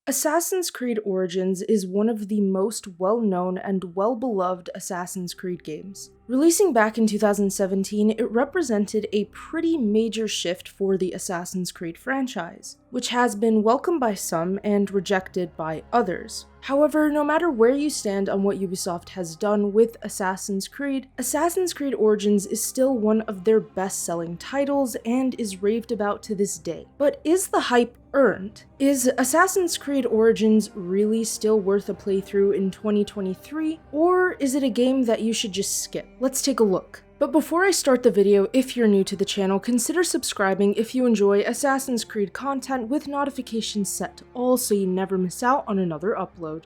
Assassin's Creed Origins is one of the most well-known and well-beloved Assassin's Creed games. Releasing back in 2017, it represented a pretty major shift for the Assassin's Creed franchise, which has been welcomed by some and rejected by others. However, no matter where you stand on what Ubisoft has done with Assassin's Creed Origins is still one of their best-selling titles and is raved about to this day. But is the hype earned? Is Assassin's Creed Origins really still worth a playthrough in 2023, or is it a game that you should just skip? Let's take a look. But before I start the video, if you're new to the channel, consider subscribing if you enjoy Assassin's Creed content with notifications set to all so you never miss out on another upload.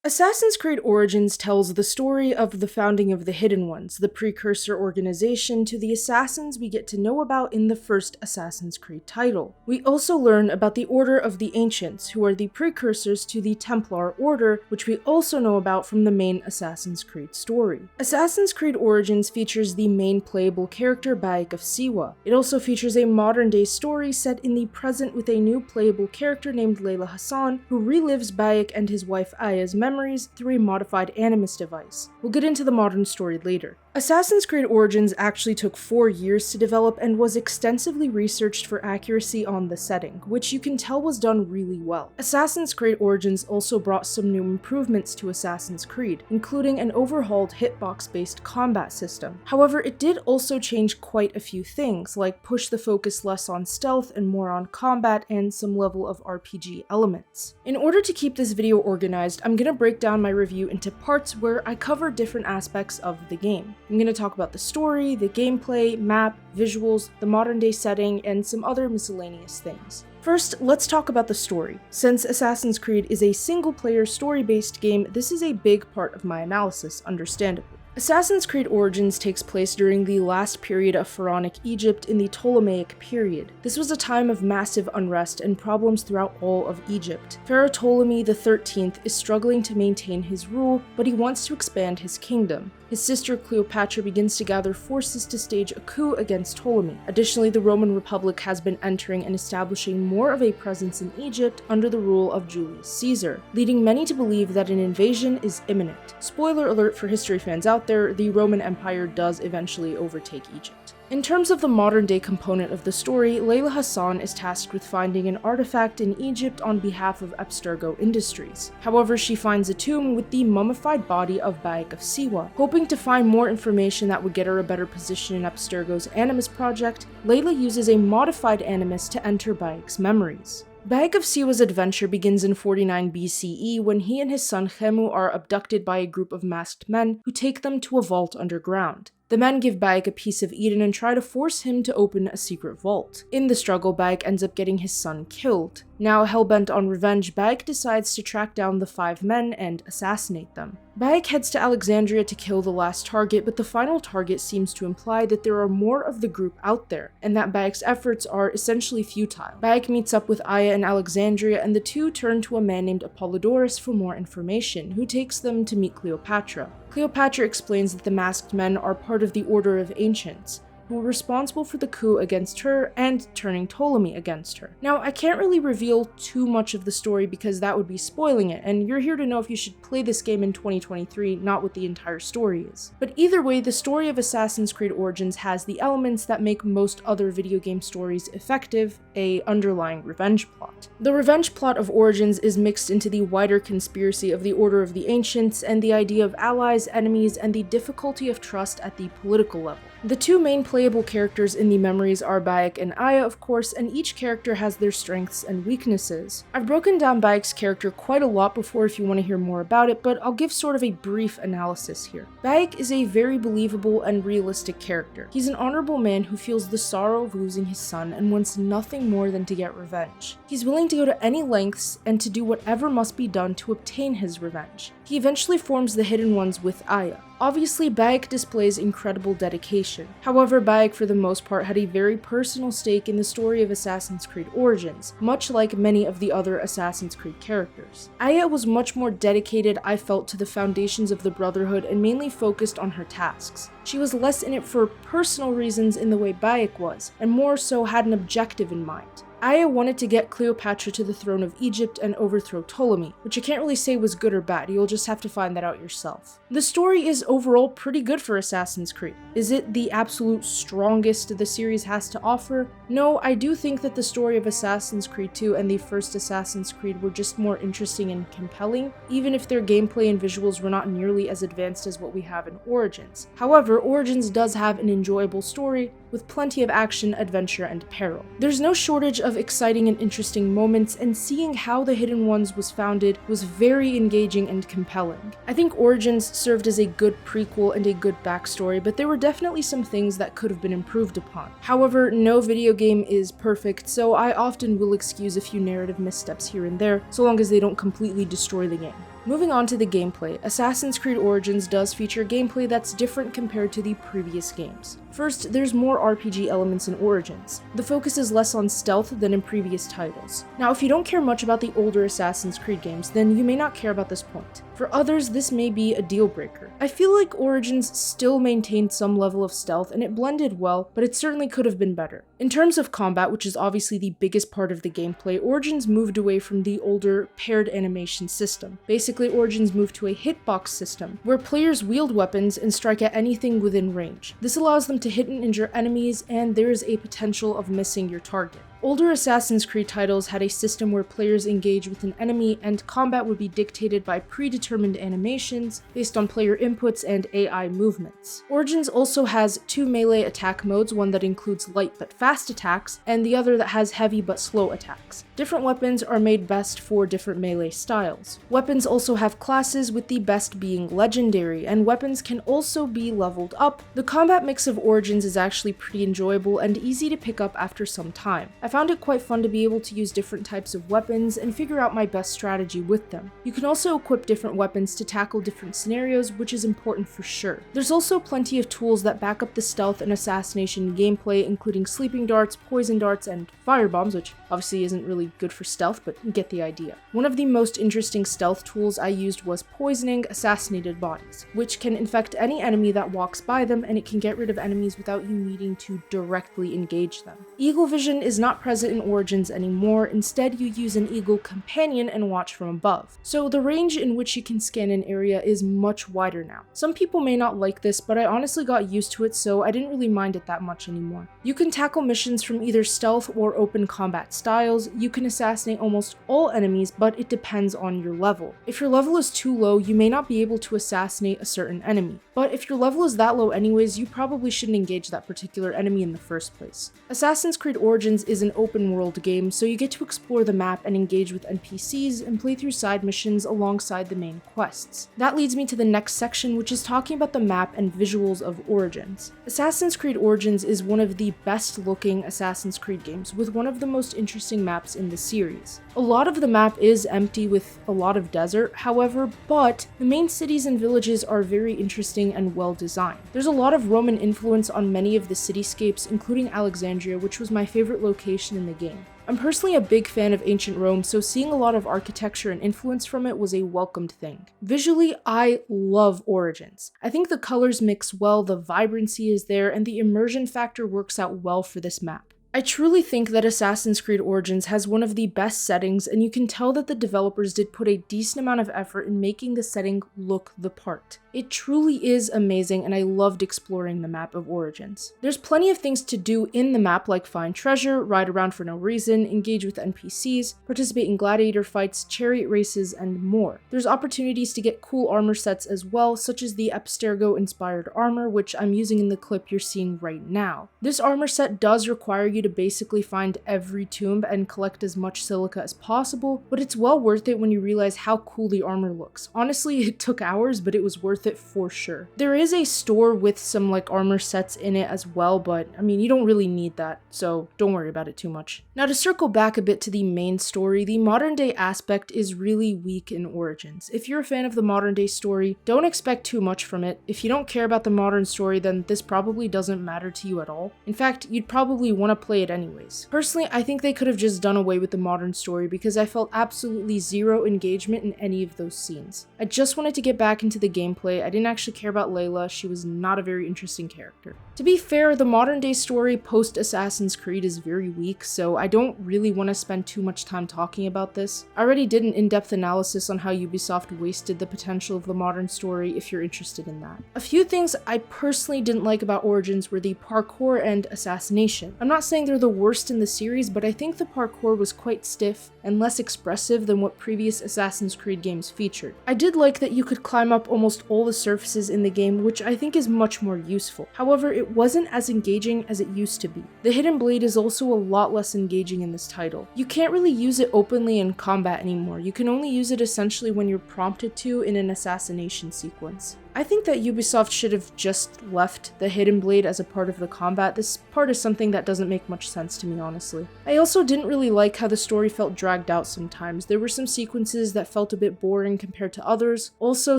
Assassin's Creed Origins tells the story of the founding of the Hidden Ones, the precursor organization to the assassins we get to know about in the first Assassin's Creed title. We also learn about the Order of the Ancients, who are the precursors to the Templar Order, which we also know about from the main Assassin's Creed story. Assassin's Creed Origins features the main playable character Bayek of Siwa. It also features a modern-day story set in the present with a new playable character named Layla Hassan, who relives Bayek and his wife Aya's memories through a modified Animus device. We'll get into the modern story later. Assassin's Creed Origins actually took 4 years to develop and was extensively researched for accuracy on the setting, which you can tell was done really well. Assassin's Creed Origins also brought some new improvements to Assassin's Creed, including an overhauled hitbox-based combat system. However, it did also change quite a few things, like push the focus less on stealth and more on combat and some level of RPG elements. In order to keep this video organized, I'm gonna break down my review into parts where I cover different aspects of the game. I'm going to talk about the story, the gameplay, map, visuals, the modern day setting, and some other miscellaneous things. First, let's talk about the story. Since Assassin's Creed is a single-player story-based game, this is a big part of my analysis, understandably. Assassin's Creed Origins takes place during the last period of Pharaonic Egypt in the Ptolemaic period. This was a time of massive unrest and problems throughout all of Egypt. Pharaoh Ptolemy XIII is struggling to maintain his rule, but he wants to expand his kingdom. His sister Cleopatra begins to gather forces to stage a coup against Ptolemy. Additionally, the Roman Republic has been entering and establishing more of a presence in Egypt under the rule of Julius Caesar, leading many to believe that an invasion is imminent. Spoiler alert for history fans out there, the Roman Empire does eventually overtake Egypt. In terms of the modern-day component of the story, Layla Hassan is tasked with finding an artifact in Egypt on behalf of Abstergo Industries. However, she finds a tomb with the mummified body of Bayek of Siwa. Hoping to find more information that would get her a better position in Abstergo's Animus project, Layla uses a modified Animus to enter Bayek's memories. Bayek of Siwa's adventure begins in 49 BCE when he and his son Khemu are abducted by a group of masked men who take them to a vault underground. The men give Bayek a piece of Eden and try to force him to open a secret vault. In the struggle, Bayek ends up getting his son killed. Now hellbent on revenge, Bayek decides to track down the 5 men and assassinate them. Bayek heads to Alexandria to kill the last target, but the final target seems to imply that there are more of the group out there, and that Bayek's efforts are essentially futile. Bayek meets up with Aya in Alexandria, and the two turn to a man named Apollodorus for more information, who takes them to meet Cleopatra. Cleopatra explains that the masked men are part of the Order of Ancients, who were responsible for the coup against her and turning Ptolemy against her. Now, I can't really reveal too much of the story because that would be spoiling it, and you're here to know if you should play this game in 2023, not what the entire story is. But either way, the story of Assassin's Creed Origins has the elements that make most other video game stories effective, a underlying revenge plot. The revenge plot of Origins is mixed into the wider conspiracy of the Order of the Ancients and the idea of allies, enemies, and the difficulty of trust at the political level. The two main playable characters in the memories are Bayek and Aya, of course, and each character has their strengths and weaknesses. I've broken down Bayek's character quite a lot before if you want to hear more about it, but I'll give sort of a brief analysis here. Bayek is a very believable and realistic character. He's an honorable man who feels the sorrow of losing his son and wants nothing more than to get revenge. He's willing to go to any lengths and to do whatever must be done to obtain his revenge. He eventually forms the Hidden Ones with Aya. Obviously, Bayek displays incredible dedication. However, Bayek for the most part had a very personal stake in the story of Assassin's Creed Origins, much like many of the other Assassin's Creed characters. Aya was much more dedicated, I felt, to the foundations of the Brotherhood and mainly focused on her tasks. She was less in it for personal reasons in the way Bayek was, and more so had an objective in mind. Aya wanted to get Cleopatra to the throne of Egypt and overthrow Ptolemy, which I can't really say was good or bad, you'll just have to find that out yourself. The story is overall pretty good for Assassin's Creed. Is it the absolute strongest the series has to offer? No, I do think that the story of Assassin's Creed 2 and the first Assassin's Creed were just more interesting and compelling, even if their gameplay and visuals were not nearly as advanced as what we have in Origins. However, Origins does have an enjoyable story, with plenty of action, adventure, and peril. There's no shortage of exciting and interesting moments, and seeing how the Hidden Ones was founded was very engaging and compelling. I think Origins served as a good prequel and a good backstory, but there were definitely some things that could have been improved upon. However, no video game is perfect, so I often will excuse a few narrative missteps here and there, so long as they don't completely destroy the game. Moving on to the gameplay, Assassin's Creed Origins does feature gameplay that's different compared to the previous games. First, there's more RPG elements in Origins. The focus is less on stealth than in previous titles. Now, if you don't care much about the older Assassin's Creed games, then you may not care about this point. For others, this may be a deal breaker. I feel like Origins still maintained some level of stealth and it blended well, but it certainly could have been better. In terms of combat, which is obviously the biggest part of the gameplay, Origins moved away from the older paired animation system. Basically, Origins moved to a hitbox system, where players wield weapons and strike at anything within range. This allows them to hit and injure enemies, and there is a potential of missing your target. Older Assassin's Creed titles had a system where players engage with an enemy and combat would be dictated by predetermined animations based on player inputs and AI movements. Origins also has two melee attack modes, one that includes light but fast attacks, and the other that has heavy but slow attacks. Different weapons are made best for different melee styles. Weapons also have classes, with the best being legendary, and weapons can also be leveled up. The combat mix of Origins is actually pretty enjoyable and easy to pick up after some time. I found it quite fun to be able to use different types of weapons and figure out my best strategy with them. You can also equip different weapons to tackle different scenarios, which is important for sure. There's also plenty of tools that back up the stealth and assassination gameplay, including sleeping darts, poison darts, and fire bombs, which obviously isn't really good for stealth, but you get the idea. One of the most interesting stealth tools I used was poisoning assassinated bodies, which can infect any enemy that walks by them, and it can get rid of enemies without you needing to directly engage them. Eagle vision is not present in Origins anymore. Instead, you use an eagle companion and watch from above. So the range in which you can scan an area is much wider now. Some people may not like this, but I honestly got used to it, so I didn't really mind it that much anymore. You can tackle missions from either stealth or open combat styles. You can assassinate almost all enemies, but it depends on your level. If your level is too low, you may not be able to assassinate a certain enemy. But if your level is that low anyways, you probably shouldn't engage that particular enemy in the first place. Assassin's Creed Origins is an open world game, so you get to explore the map and engage with NPCs and play through side missions alongside the main quests. That leads me to the next section, which is talking about the map and visuals of Origins. Assassin's Creed Origins is one of the best looking Assassin's Creed games, with one of the most interesting maps in the series. A lot of the map is empty with a lot of desert, however, but the main cities and villages are very interesting and well designed. There's a lot of Roman influence on many of the cityscapes, including Alexandria, which was my favorite location in the game. I'm personally a big fan of ancient Rome, so seeing a lot of architecture and influence from it was a welcomed thing. Visually, I love Origins. I think the colors mix well, the vibrancy is there, and the immersion factor works out well for this map. I truly think that Assassin's Creed Origins has one of the best settings, and you can tell that the developers did put a decent amount of effort in making the setting look the part. It truly is amazing, and I loved exploring the map of Origins. There's plenty of things to do in the map, like find treasure, ride around for no reason, engage with NPCs, participate in gladiator fights, chariot races, and more. There's opportunities to get cool armor sets as well, such as the Abstergo inspired armor, which I'm using in the clip you're seeing right now. This armor set does require you you to basically find every tomb and collect as much silica as possible, but it's well worth it when you realize how cool the armor looks. Honestly, it took hours, but it was worth it for sure. There is a store with some like armor sets in it as well, but I mean, you don't really need that, so don't worry about it too much. Now to circle back a bit to the main story, the modern day aspect is really weak in Origins. If you're a fan of the modern day story, don't expect too much from it. If you don't care about the modern story, then this probably doesn't matter to you at all. In fact, you'd probably want to play it anyways. Personally, I think they could have just done away with the modern story because I felt absolutely zero engagement in any of those scenes. I just wanted to get back into the gameplay. I didn't actually care about Layla. She was not a very interesting character. To be fair, the modern day story post Assassin's Creed is very weak, so I don't really want to spend too much time talking about this. I already did an in-depth analysis on how Ubisoft wasted the potential of the modern story if you're interested in that. A few things I personally didn't like about Origins were the parkour and assassination. I'm not saying they're the worst in the series, but I think the parkour was quite stiff and less expressive than what previous Assassin's Creed games featured. I did like that you could climb up almost all the surfaces in the game, which I think is much more useful. However, it wasn't as engaging as it used to be. The Hidden Blade is also a lot less engaging in this title. You can't really use it openly in combat anymore. You can only use it essentially when you're prompted to in an assassination sequence. I think that Ubisoft should have just left the Hidden Blade as a part of the combat. This part is something that doesn't make much sense to me, honestly. I also didn't really like how the story felt dragged out sometimes. There were some sequences that felt a bit boring compared to others. Also,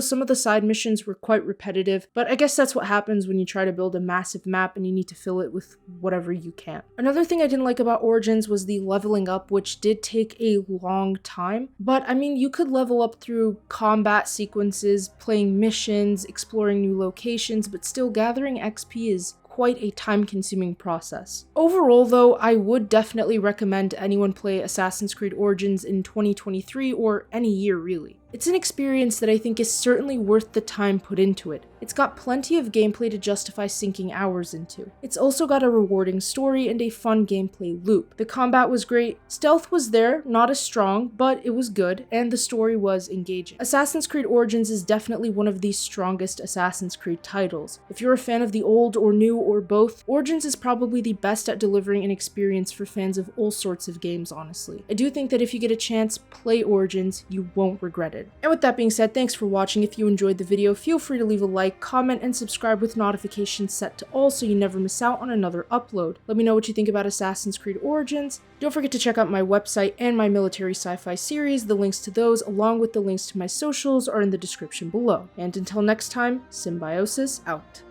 some of the side missions were quite repetitive, but I guess that's what happens when you try to build a massive map and you need to fill it with whatever you can. Another thing I didn't like about Origins was the leveling up, which did take a long time, but I mean, you could level up through combat sequences, playing missions, exploring new locations, but still gathering XP is quite a time-consuming process. Overall though, I would definitely recommend anyone play Assassin's Creed Origins in 2023 or any year really. It's an experience that I think is certainly worth the time put into it. It's got plenty of gameplay to justify sinking hours into. It's also got a rewarding story and a fun gameplay loop. The combat was great, stealth was there, not as strong, but it was good, and the story was engaging. Assassin's Creed Origins is definitely one of the strongest Assassin's Creed titles. If you're a fan of the old or new or both, Origins is probably the best at delivering an experience for fans of all sorts of games, honestly. I do think that if you get a chance, play Origins, you won't regret it. And with that being said, thanks for watching. If you enjoyed the video, feel free to leave a like, comment, and subscribe with notifications set to all so you never miss out on another upload. Let me know what you think about Assassin's Creed Origins. Don't forget to check out my website and my military sci-fi series. The links to those, along with the links to my socials, are in the description below. And until next time, Symbiosis out.